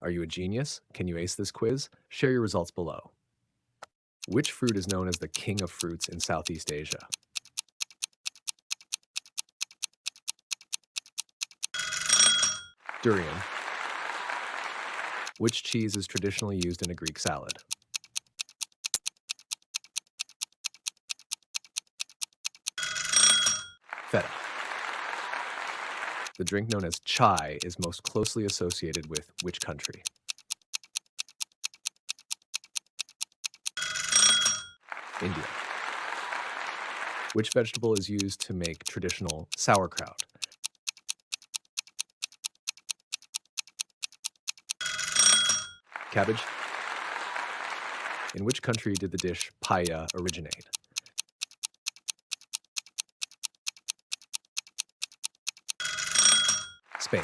Are you a genius? Can you ace this quiz? Share your results below. Which fruit is known as the king of fruits in Southeast Asia? Durian. Which cheese is traditionally used in a Greek salad? Feta. The drink known as chai is most closely associated with which country? India. Which vegetable is used to make traditional sauerkraut? Cabbage. In which country did the dish paella originate? Spain.